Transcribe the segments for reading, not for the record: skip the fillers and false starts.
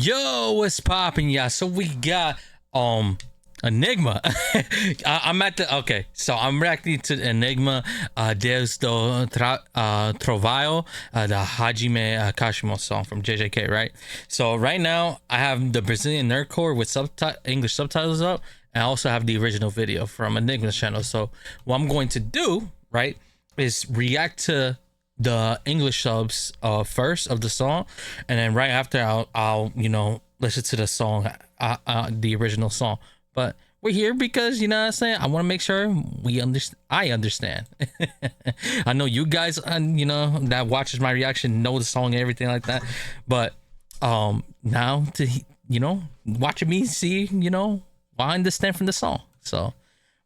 Yo, what's poppin', y'all? So we got Enygma. I'm at the so I'm reacting to Enygma, Deus do Trovão, the Hajime Kashimo song from JJK, right? So right now I have the Brazilian nerdcore with English subtitles up, and I also have the original video from Enygma's channel. So what I'm going to do, right, is react to the English subs first of the song, and then right after I'll you know, listen to the song, the original song. But we're here because, you know what I'm saying, I want to make sure I understand. I know you guys, you know, that watches my reaction know the song and everything like that, but now to, you know, watching me see, you know, I understand from the song. So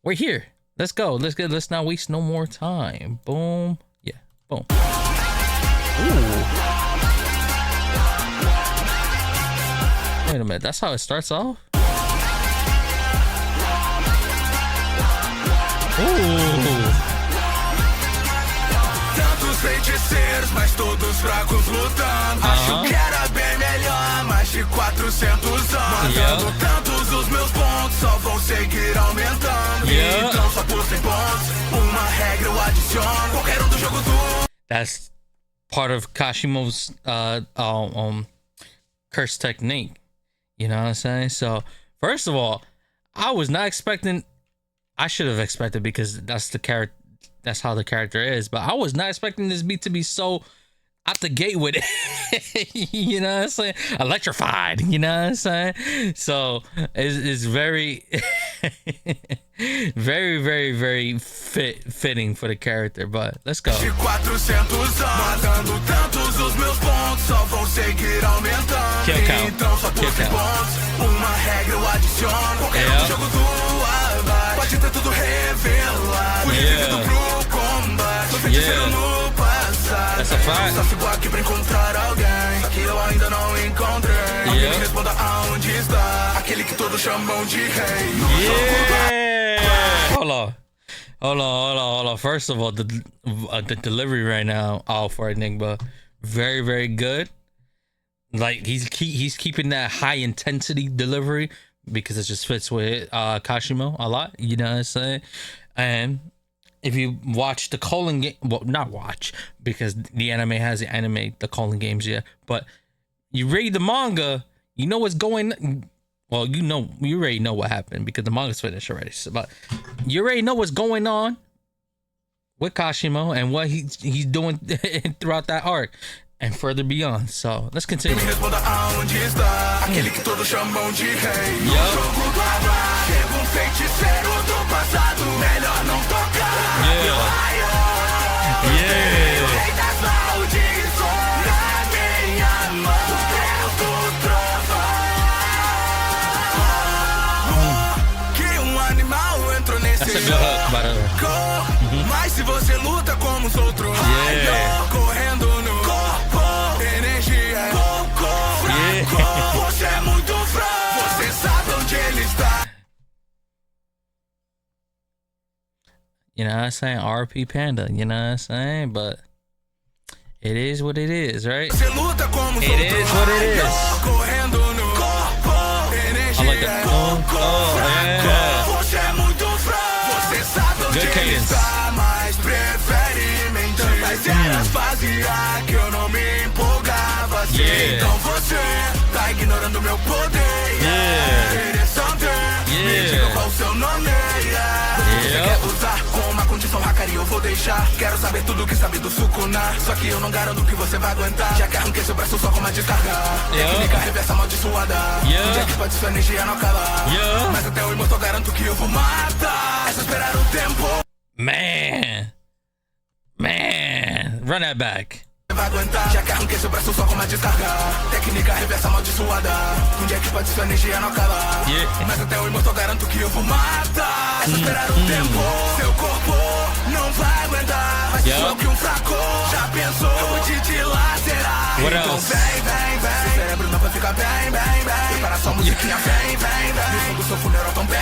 we're here. Let's go. Let's not waste no more time. Boom. Yeah. Boom. Ooh. Wait a minute. That's how it starts off? Tantos feiticeiros, mas todos fracos lutando. Acho que era bem melhor, mais de 400 anos. Matando tantos, os meus pontos só vão seguir aumentando. Então só por 100 pontos, uma regra eu adiciono. Qualquer do jogo do... That's part of Kashimo's curse technique. You know what I'm saying? So first of all, I was not expecting... I should have expected, because that's the character, that's how the character is, but I was not expecting this beat to be so out the gate with it. You know what I'm saying? Electrified, you know what I'm saying? So it's very very fitting for the character. But let's go. Kill That's a fact. Yeah. Hold on. First of all, the delivery right now, for Enygma, very good. Like he's keeping that high intensity delivery, because it just fits with Kashimo a lot. You know what I'm saying? And if you watch the calling game, well, not watch, because the anime has the calling games, yeah. But you read the manga, you know what's going. Well, you already know what happened, because the manga's finished already. So, but you already know what's going on with Kashimo and what he's doing throughout that arc and further beyond. So let's continue. Yeah. That's a good hook, by the way. Mas se você luta como os outros, correndo no corpo, energia, você é muito fraco, você sabe onde ele está. You know what I'm saying? RP Panda, you know what I'm saying? But it is what it is, right? It is what it is. I like that. Yeah. Good cadence. Eu vou deixar, quero saber tudo que sabe do Sukuna. Só que eu não garanto que você vai aguentar, já que arranquei seu braço só com uma descarga. Técnica reversa amaldiçoada. Um dia que pode sua energia não acabar. Mas até o imortal garanto que eu vou matar. É só esperar o tempo. Man, run that back. Vai aguentar, já que arranquei seu braço só com uma descarga. Técnica reversa amaldiçoada. Um dia que pode sua energia não acabar. Mas até o imortal garanto que eu vou matar. É só esperar o tempo. Seu corpo não vai aguentar. Mas só que fraco já pensou. Eu vou te dilacerar. Então vem. Seu cérebro não vai ficar bem. Prepara sua musiquinha, vem. No som do seu funeral tão bem.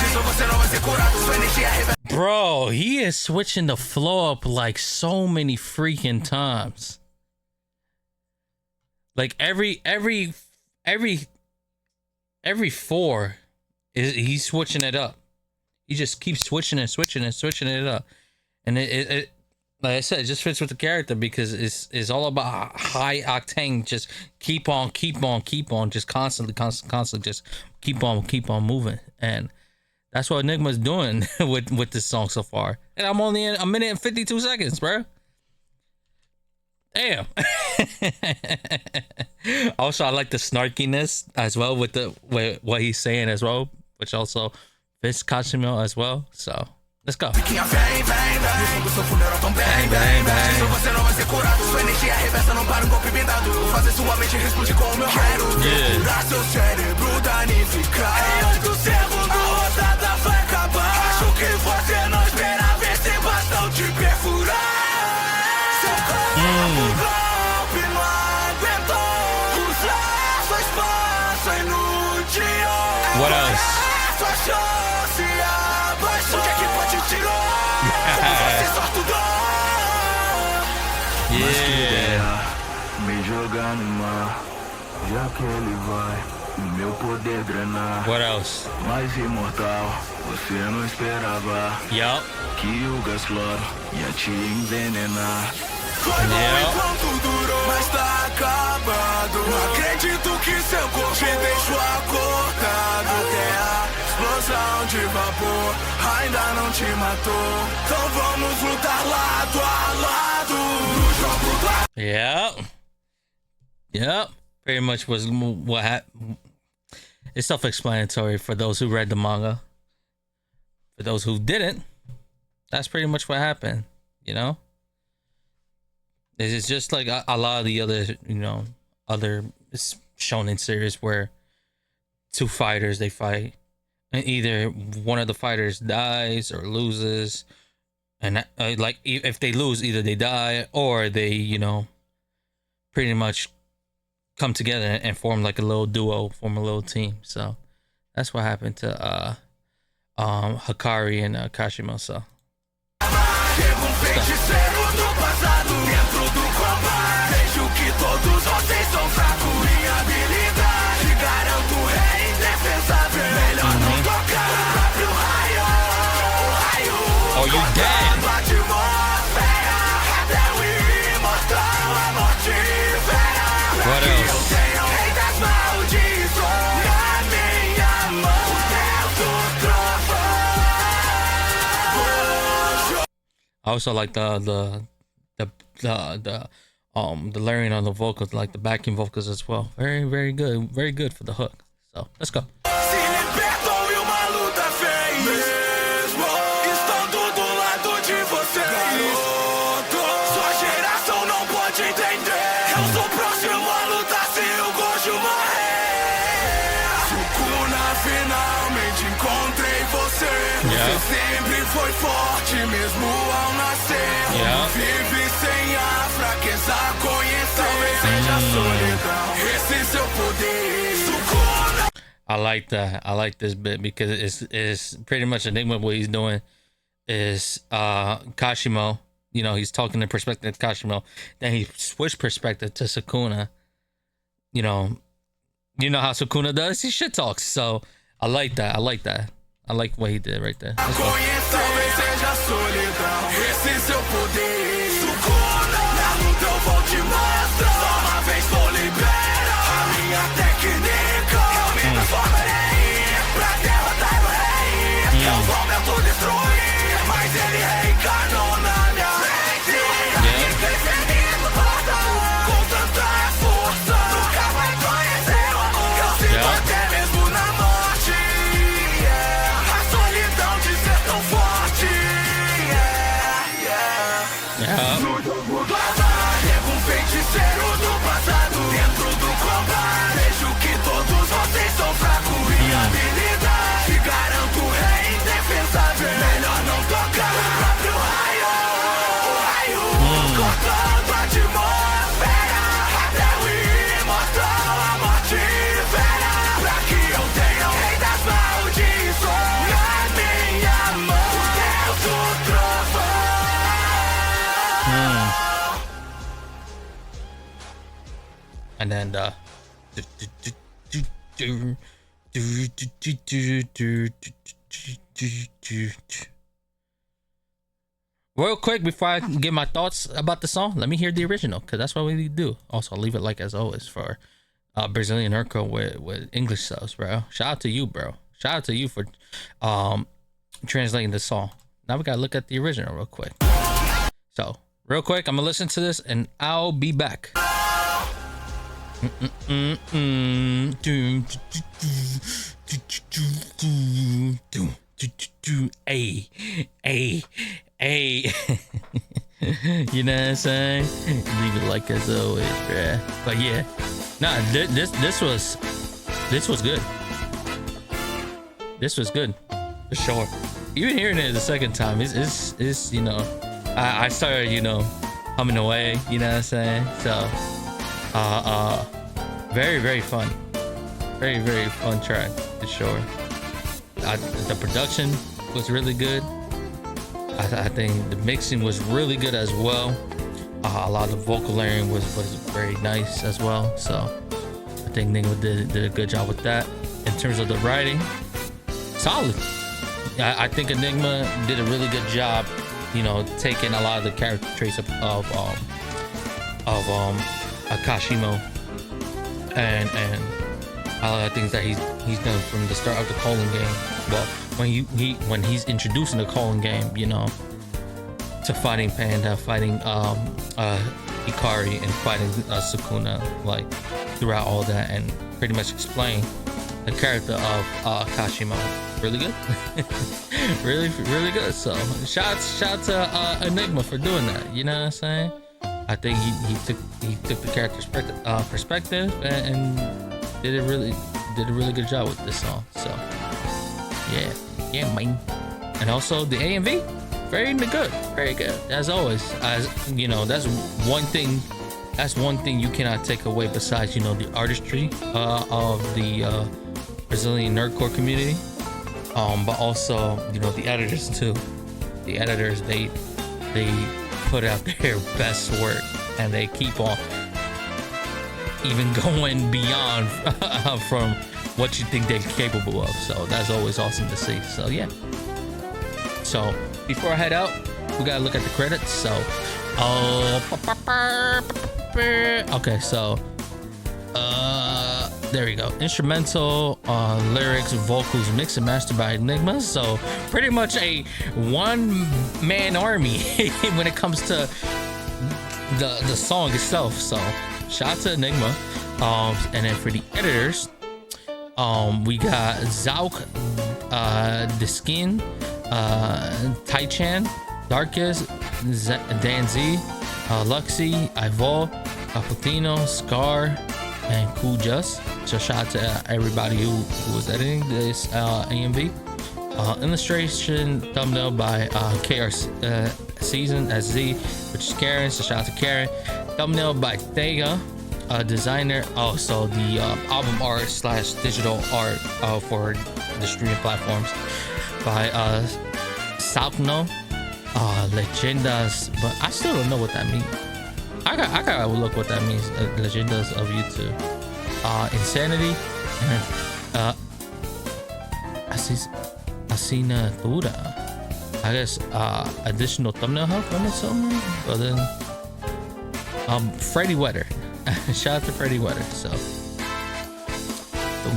Disso você não vai ser curado. Sua energia reversa. Bro, he is switching the flow up like so many freaking times. Like every every four he's switching it up. He just keeps switching it up, and it like I said, it just fits with the character because it's all about high octane. Just keep on, just constantly, just keep on moving, and that's what Enigma's doing with this song so far. And I'm only in a minute and 52 seconds, bro. Damn. Also, I like the snarkiness as well with what he's saying as well, which also fits Kashimo as well. So let's go. Bang, bang, bang. What else? Yeah. Me jogar no mar, já que ele vai, meu poder drenar. What else? Mais imortal, você não esperava. Yup. Que o gás cloro ia te envenenar. Foi bom enquanto durou, mas tá acabado. Não acredito que seu corpo te deixou acordado. Até a explosão de vapor ainda não te matou. Então vamos lutar lado a lado no jogo do... Yep. Pretty much was what happened. It's self-explanatory for those who read the manga. For those who didn't, that's pretty much what happened, you know? It's just like a lot of the other, other shonen series where two fighters, they fight, and either one of the fighters dies or loses, and like if they lose, either they die or they, pretty much come together and form like a little duo, form a little team. So that's what happened to Hikari and Kashimo. So Chega feiticeiro do passado dentro do combate. Vejo que todos vocês são fracos em habilidade. Garanto rei indefensável. Melhor não tocar o próprio raio. O raio. Oh, you dead. Atmosfera. Até o imortal a morte vera. What else? Eu tenho o rei das maldições na minha mão. Deus do trovão. I also like the layering on the vocals, like the backing vocals as well. Very, very good for the hook. So let's go. Se libertou e uma luta fez mesmo, estando do lado de você. Garoto, sua geração não pode entender. Eu sou próximo a lutar se o Gojo morrer. Sukuna, finalmente encontrei você. Você sempre foi forte mesmo ao nascer. Vive sem a fraqueza conhecer. Talvez seja solidão, esse seu poder. Sukuna. I like that. I like this bit because it's pretty much Enigma. What he's doing is Kashimo. He's talking in perspective of Kashimo. Then he switched perspective to Sukuna. You know how Sukuna does. He shit talks. So I like that. I like what he did right there. Talvez seja solidão, esse seu poder. Sukuna, na luta eu vou te mostrar. Só uma vez vou liberar a minha técnica. Eu me transformo em rei pra derrotar o rei. Eu vou me autodestruir, mas ele reencarnou na minha mente. E defendendo o portão com tanta força. Nunca vai conhecer o amor. Eu sinto até mesmo na morte. A solidão de ser tão forte. No jogo do azar, chega feiticeiro do passado dentro do combate. Vejo que todos vocês são fracos em habilidade. Garanto rei indefensável. Melhor não tocar o próprio raio. O raio cortando a atmosfera. Até o imortal a morte vera. Pra que eu tenha o rei das maldições na minha mão. O Deus do trovão. And then Real quick, before I give my thoughts about the song, let me hear the original, because that's what we need to do. Also, I'll leave it like as always for Brazilian Nerdcore with English subs, bro. Shout out to you, bro. Shout out to you for translating the song. Now we gotta look at the original real quick. So, real quick, I'm gonna listen to this and I'll be back. Hey. You know what I'm saying? Leave it like as always, bruh. But yeah, nah, this was good. This was good for sure. Even hearing it the second time, it's you know, I started, you know, humming away. You know what I'm saying? So, very fun, very fun track for sure. The production was really good. I think the mixing was really good as well. A lot of the vocal layering was very nice as well. So I think Enygma did a good job with that. In terms of the writing, solid. I think Enygma did a really good job, you know, taking a lot of the character traits of Kashimo and a lot of things that he's done from the start of the Colon game. Well, when he's introducing the Colon game, you know, to fighting Panda, fighting Hikari, and fighting Sukuna, like throughout all that, and pretty much explain the character of Kashimo. Really good. really good. So shout to Enygma for doing that. You know what I'm saying? I think he took the character's perspective and did a really good job with this song. So yeah, man. And also the AMV, very good as always. As you know, that's one thing you cannot take away besides, you know, the artistry of the Brazilian nerdcore community, but also, you know, the editors too. The editors, they put out their best work, and they keep on even going beyond from what you think they're capable of. So that's always awesome to see. So yeah. So before I head out, we gotta look at the credits. So okay, so there we go. Instrumental, lyrics, vocals, mixed and mastered by Enygma. So pretty much a one-man army when it comes to the song itself. So shout out to Enygma. And then for the editors, we got Zauk, Diskin, Taichan, Darkest, Dan Z, Luxy, Ivo, Caputino, Scar, and Cool Just. So shout out to everybody who was editing this AMV. Illustration thumbnail by KR Season as Z, which is Karen. So shout out to Karen. Thumbnail by Thega, designer. So the album art / digital art for the streaming platforms by Salkno, Legendas, but I still don't know what that means. I gotta look what that means. Legendas of YouTube, Insanity, and Assinatura. I guess additional thumbnail help from it somewhere. But then Freddy Wetter. Shout out to Freddy Wetter. So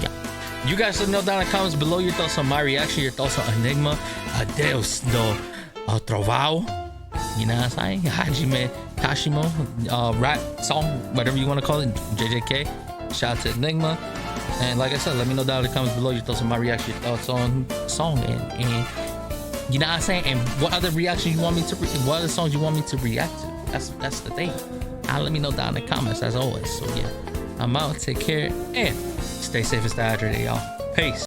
yeah. You guys let me know down in the comments below your thoughts on my reaction, your thoughts on Enygma, Deus do Trovão, you know what I'm saying? Hajime Kashimo, rap song, whatever you want to call it, JJK. Shout out to Enygma. And like I said, let me know down in the comments below your thoughts on my reaction, your thoughts on the song, and you know what I'm saying? And what other reaction you want me to, what other songs you want me to react to? That's the thing. Let me know down in the comments as always. So yeah, I'm out. Take care and stay safe and stay hydrated, y'all. Peace.